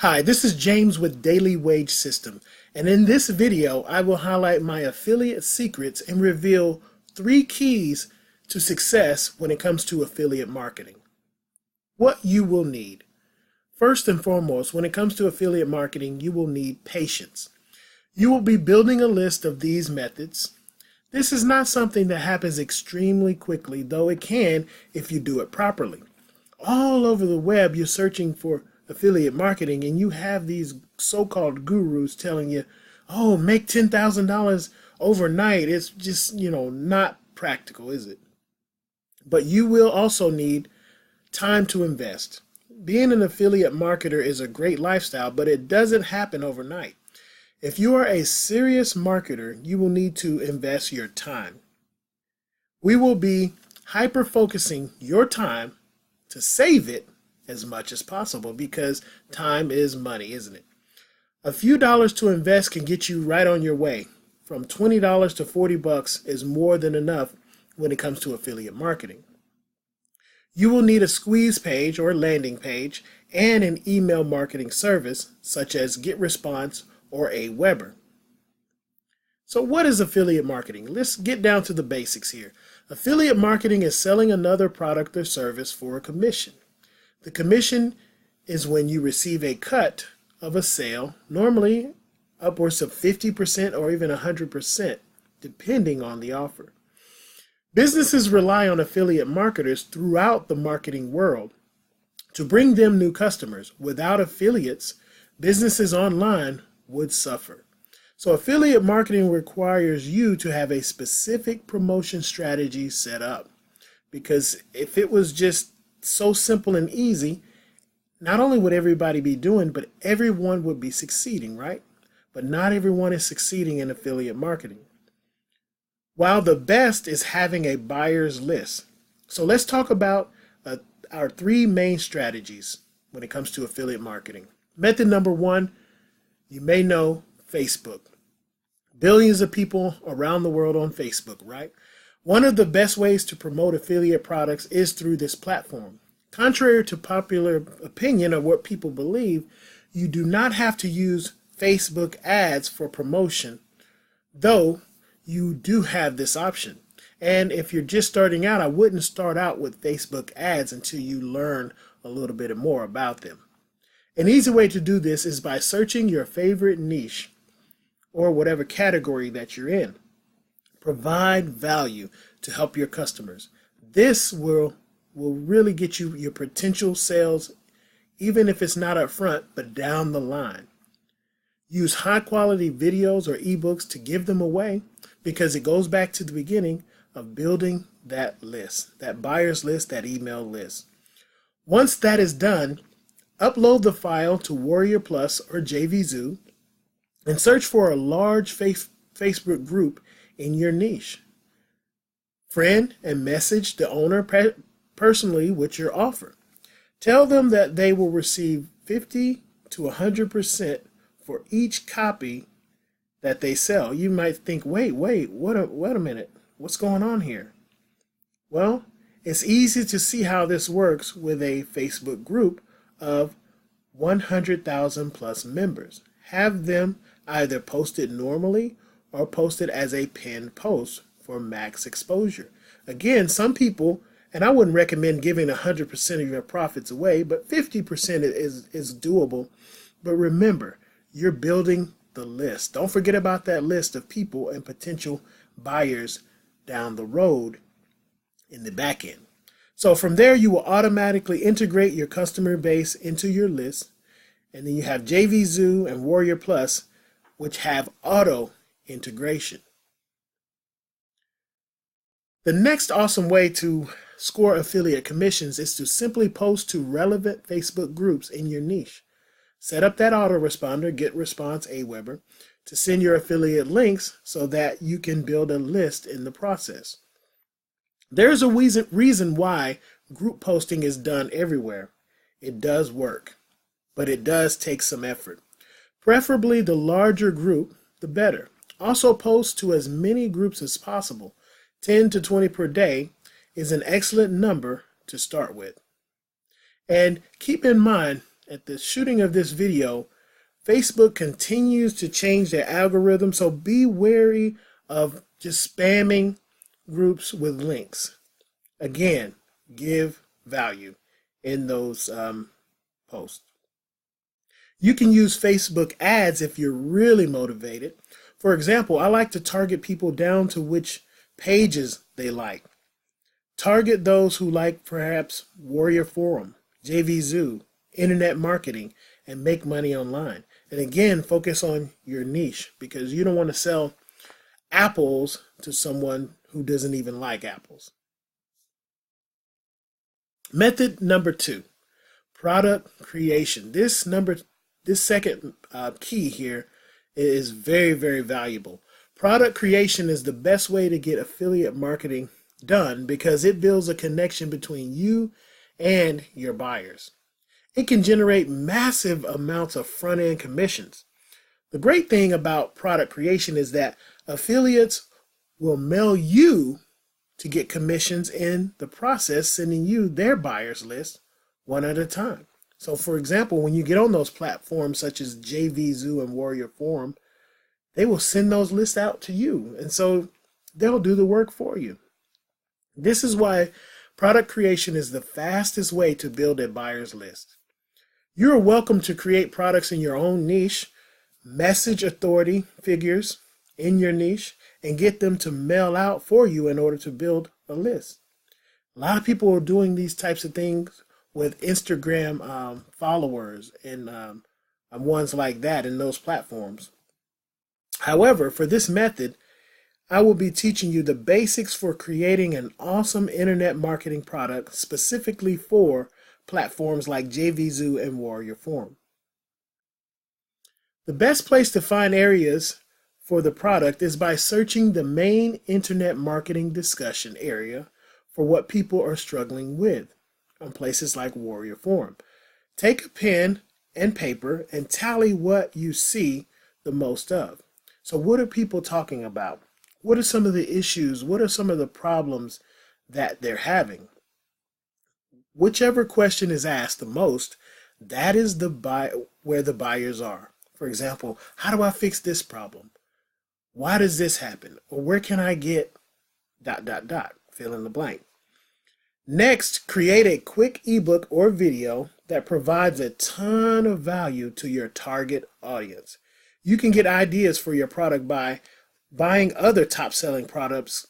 Hi, this is James with Daily Wage System, and in this video I will highlight my affiliate secrets and reveal 3 keys to success when it comes to affiliate marketing. What you will need. First and foremost, when it comes to affiliate marketing, you will need patience. You will be building a list of these methods. This is not something that happens extremely quickly, though it can if you do it properly. All over the web, you're searching for affiliate marketing, and you have these so-called gurus telling you, oh, make $10,000 overnight. It's just, not practical, is it? But you will also need time to invest. Being an affiliate marketer is a great lifestyle, but it doesn't happen overnight. If you are a serious marketer, you will need to invest your time. We will be hyper-focusing your time to save it as much as possible, because time is money, isn't it? A few dollars to invest can get you right on your way. From $20 to $40 is more than enough when it comes to affiliate marketing. You will need a squeeze page or landing page and an email marketing service such as GetResponse or Aweber. So what is affiliate marketing? Let's get down to the basics here. Affiliate marketing is selling another product or service for a commission. The commission is when you receive a cut of a sale, normally upwards of 50% or even 100%, depending on the offer. Businesses rely on affiliate marketers throughout the marketing world to bring them new customers. Without affiliates, businesses online would suffer. So affiliate marketing requires you to have a specific promotion strategy set up, because if it was just so simple and easy, not only would everybody be doing, but everyone would be succeeding, right? But not everyone is succeeding in affiliate marketing. While the best is having a buyer's list. So let's talk about our 3 main strategies when it comes to affiliate marketing. Method number 1, you may know Facebook. Billions of people around the world on Facebook, right? One of the best ways to promote affiliate products is through this platform. Contrary to popular opinion or what people believe, you do not have to use Facebook ads for promotion, though you do have this option. And if you're just starting out, I wouldn't start out with Facebook ads until you learn a little bit more about them. An easy way to do this is by searching your favorite niche or whatever category that you're in. Provide value to help your customers. This will really get you your potential sales, even if it's not up front, but down the line. Use high quality videos or ebooks to give them away, because it goes back to the beginning of building that list, that buyer's list, that email list. Once that is done, upload the file to Warrior Plus or JVZoo and search for a large Facebook group in your niche. Friend and message the owner personally with your offer. Tell them that they will receive 50 to 100% for each copy that they sell. You might think, wait a minute, what's going on here? Well, it's easy to see how this works with a Facebook group of 100,000 plus members. Have them either post it normally or post it as a pinned post for max exposure. Again, some people, and I wouldn't recommend giving 100% of your profits away, but 50% is doable. But remember, you're building the list. Don't forget about that list of people and potential buyers down the road in the back end. So from there, you will automatically integrate your customer base into your list. And then you have JVZoo and Warrior Plus, which have auto integration. The next awesome way to score affiliate commissions is to simply post to relevant Facebook groups in your niche. Set up that autoresponder, GetResponse, Aweber, to send your affiliate links so that you can build a list in the process. There's a reason why group posting is done everywhere. It does work, but it does take some effort. Preferably the larger group, the better. Also post to as many groups as possible. 10 to 20 per day is an excellent number to start with. And keep in mind, at the shooting of this video, Facebook continues to change their algorithm, so be wary of just spamming groups with links. Again, give value in those posts. You can use Facebook ads if you're really motivated. For example, I like to target people down to which pages they like. Target those who like perhaps Warrior Forum, JVZoo, internet marketing, and make money online. And again, focus on your niche because you don't want to sell apples to someone who doesn't even like apples. Method number 2, product creation. This second key here is very, very valuable. Product creation is the best way to get affiliate marketing done because it builds a connection between you and your buyers. It can generate massive amounts of front-end commissions. The great thing about product creation is that affiliates will mail you to get commissions in the process, sending you their buyers list one at a time. So for example, when you get on those platforms such as JVZoo and Warrior Forum, they will send those lists out to you. And so they'll do the work for you. This is why product creation is the fastest way to build a buyer's list. You're welcome to create products in your own niche, message authority figures in your niche, and get them to mail out for you in order to build a list. A lot of people are doing these types of things with Instagram followers and ones like that in those platforms. However, for this method, I will be teaching you the basics for creating an awesome internet marketing product specifically for platforms like JVZoo and Warrior Forum. The best place to find areas for the product is by searching the main internet marketing discussion area for what people are struggling with on places like Warrior Forum. Take a pen and paper and tally what you see the most of. So what are people talking about? What are some of the issues? What are some of the problems that they're having? Whichever question is asked the most, that is where the buyers are. For example, how do I fix this problem? Why does this happen? Or where can I get ... fill in the blank. Next, create a quick ebook or video that provides a ton of value to your target audience. You can get ideas for your product by buying other top-selling products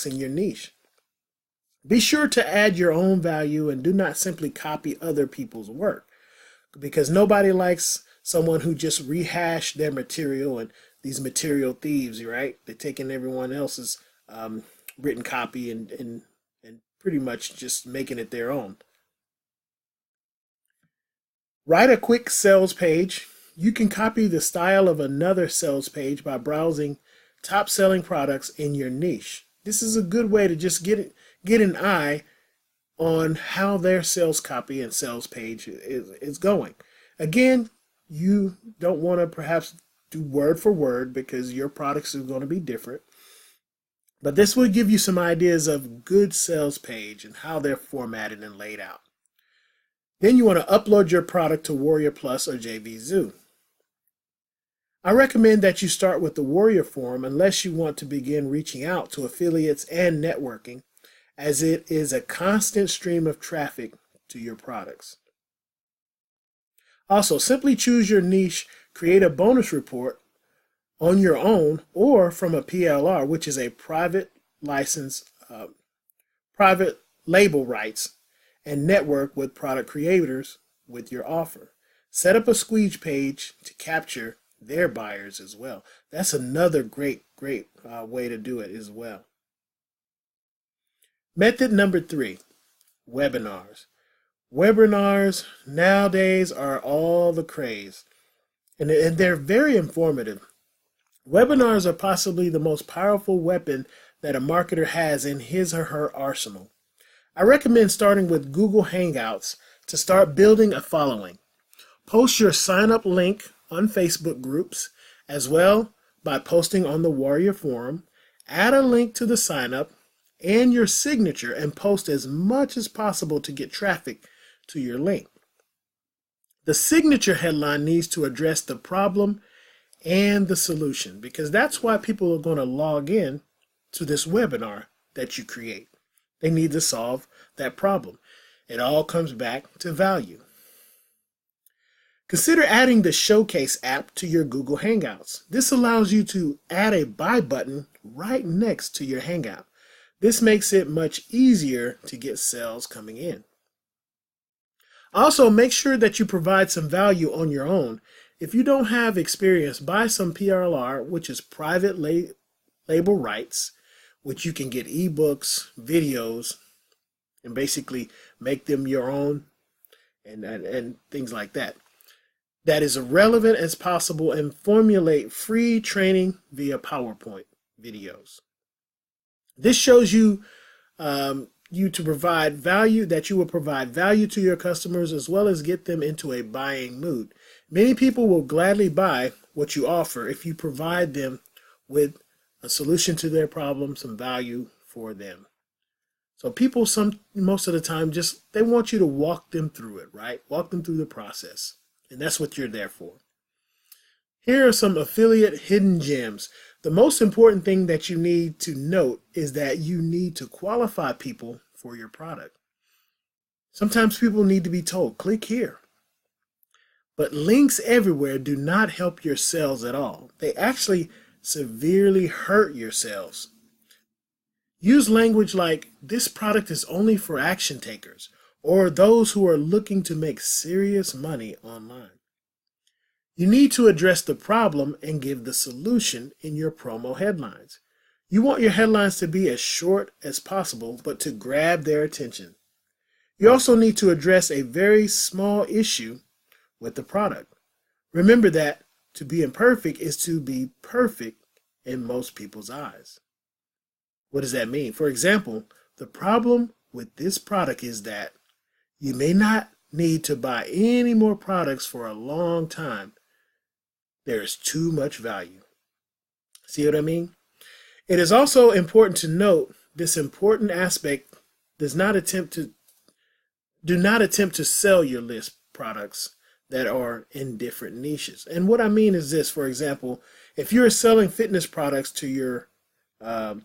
in your niche. Be sure to add your own value and do not simply copy other people's work, because nobody likes someone who just rehashed their material, and these material thieves, right? They're taking everyone else's written copy and pretty much just making it their own. Write a quick sales page. You can copy the style of another sales page by browsing top-selling products in your niche. This is a good way to just get an eye on how their sales copy and sales page is going. Again, you don't want to perhaps do word for word because your products are going to be different. But this will give you some ideas of good sales page and how they're formatted and laid out. Then you want to upload your product to Warrior Plus or JVZoo. I recommend that you start with the Warrior Forum unless you want to begin reaching out to affiliates and networking, as it is a constant stream of traffic to your products. Also, simply choose your niche, create a bonus report on your own or from a PLR, which is a private license, private label rights, and network with product creators with your offer. Set up a squeeze page to capture their buyers as well. That's another great way to do it as well. Method number 3, webinars. Webinars nowadays are all the craze, and they're very informative. Webinars are possibly the most powerful weapon that a marketer has in his or her arsenal. I recommend starting with Google Hangouts to start building a following. Post your sign-up link on Facebook groups as well by posting on the Warrior Forum. Add a link to the sign-up and your signature and post as much as possible to get traffic to your link. The signature headline needs to address the problem and the solution, because that's why people are going to log in to this webinar that you create. They need to solve that problem. It all comes back to value. Consider adding the Showcase app to your Google Hangouts. This allows you to add a buy button right next to your Hangout. This makes it much easier to get sales coming in. Also, make sure that you provide some value on your own. If you don't have experience, buy some PLR, which is private label rights, which you can get ebooks, videos, and basically make them your own and things like that. That is as relevant as possible, and formulate free training via PowerPoint videos. This shows you to provide value, that you will provide value to your customers as well as get them into a buying mood. Many people will gladly buy what you offer if you provide them with a solution to their problem, some value for them. So people most of the time they want you to walk them through it, right? Walk them through the process. And that's what you're there for. Here are some affiliate hidden gems. The most important thing that you need to note is that you need to qualify people for your product. Sometimes people need to be told, click here. But links everywhere do not help your sales at all. They actually severely hurt your sales. Use language like, this product is only for action takers, or those who are looking to make serious money online. You need to address the problem and give the solution in your promo headlines. You want your headlines to be as short as possible, but to grab their attention. You also need to address a very small issue with the product. Remember that to be imperfect is to be perfect in most people's eyes. What does that mean? For example, the problem with this product is that you may not need to buy any more products for a long time. There is too much value. See what I mean? It is also important to note this important aspect. Do not attempt to sell your list products that are in different niches. And what I mean is this, for example, if you're selling fitness products to your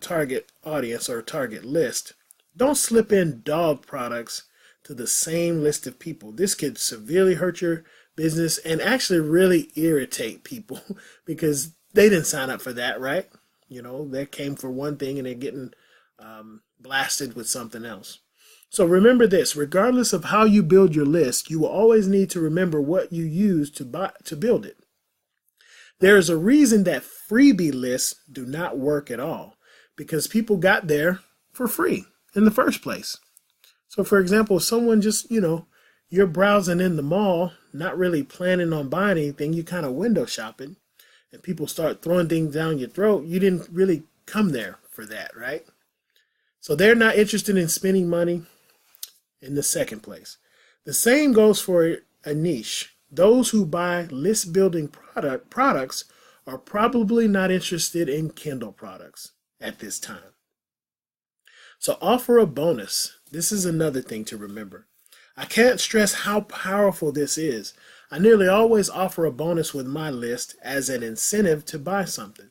target audience or target list, don't slip in dog products to the same list of people. This could severely hurt your business and actually really irritate people because they didn't sign up for that, right? You know, they came for one thing and they're getting blasted with something else. So remember this, regardless of how you build your list, you will always need to remember what you use to build it. There is a reason that freebie lists do not work at all, because people got there for free in the first place. So for example, if someone just, you're browsing in the mall, not really planning on buying anything, you kind of window shopping, and people start throwing things down your throat, you didn't really come there for that, right? So they're not interested in spending money in the second place. The same goes for a niche. Those who buy list building products are probably not interested in Kindle products at this time. So offer a bonus. This is another thing to remember. I can't stress how powerful this is. I nearly always offer a bonus with my list as an incentive to buy something.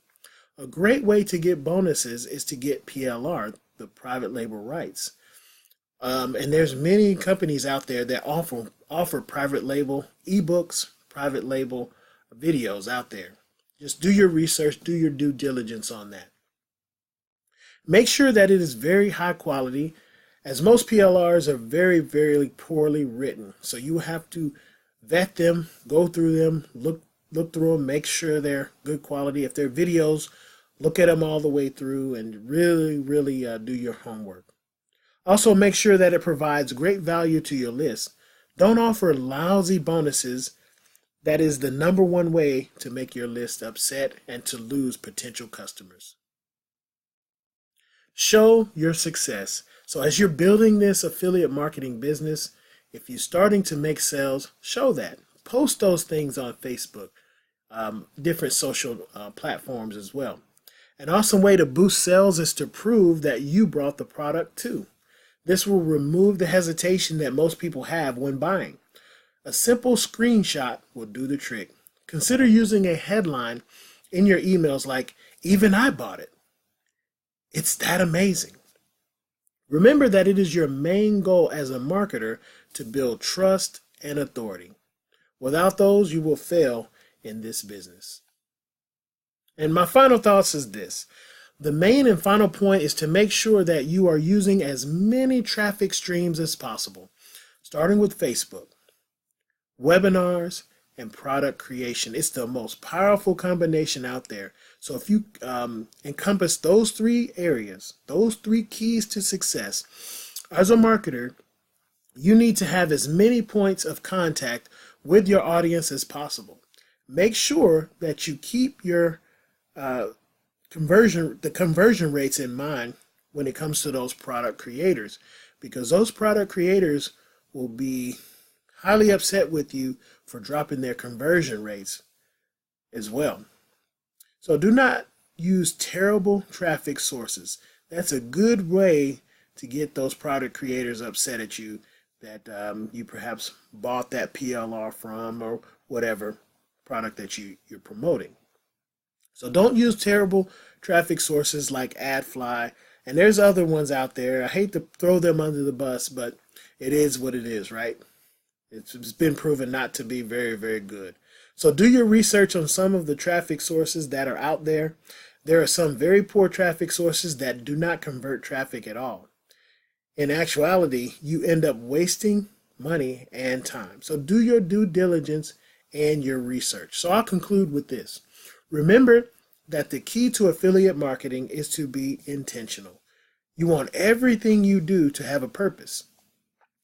A great way to get bonuses is to get PLR, the private label rights. And there's many companies out there that offer private label ebooks, private label videos out there. Just do your research, do your due diligence on that. Make sure that it is very high quality, as most PLRs are very, very poorly written. So you have to vet them, go through them, look through them, make sure they're good quality. If they're videos, look at them all the way through and really, really do your homework. Also, make sure that it provides great value to your list. Don't offer lousy bonuses. That is the number one way to make your list upset and to lose potential customers. Show your success. So as you're building this affiliate marketing business, if you're starting to make sales, show that. Post those things on Facebook, different social platforms as well. An awesome way to boost sales is to prove that you brought the product too. This will remove the hesitation that most people have when buying. A simple screenshot will do the trick. Consider using a headline in your emails like, "Even I bought it. It's that amazing." Remember that it is your main goal as a marketer to build trust and authority. Without those, you will fail in this business. And my final thoughts is this. The main and final point is to make sure that you are using as many traffic streams as possible, starting with Facebook, webinars, and product creation. It's the most powerful combination out there. So if you encompass those three areas, those three keys to success, as a marketer, you need to have as many points of contact with your audience as possible. Make sure that you keep your conversion rates in mind when it comes to those product creators, because those product creators will be highly upset with you for dropping their conversion rates as well. So do not use terrible traffic sources. That's a good way to get those product creators upset at you that you perhaps bought that PLR from or whatever product that you're promoting. So don't use terrible traffic sources like AdFly, and there's other ones out there. I hate to throw them under the bus, but it is what it is, right? It's been proven not to be very, very good. So do your research on some of the traffic sources that are out there. There are some very poor traffic sources that do not convert traffic at all. In actuality, you end up wasting money and time. So do your due diligence and your research. So I'll conclude with this. Remember that the key to affiliate marketing is to be intentional. You want everything you do to have a purpose.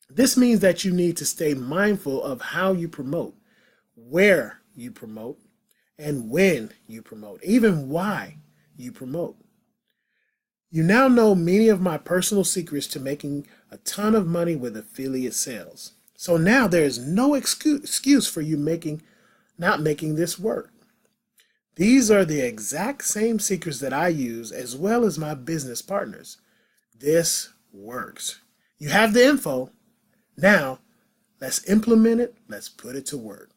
This means that you need to stay mindful of how you promote, where you promote, and when you promote, even why you promote. You now know many of my personal secrets to making a ton of money with affiliate sales. So now there is no excuse for you not making this work. These are the exact same secrets that I use as well as my business partners. This works. You have the info. Now, let's implement it. Let's put it to work.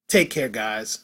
Take care, guys.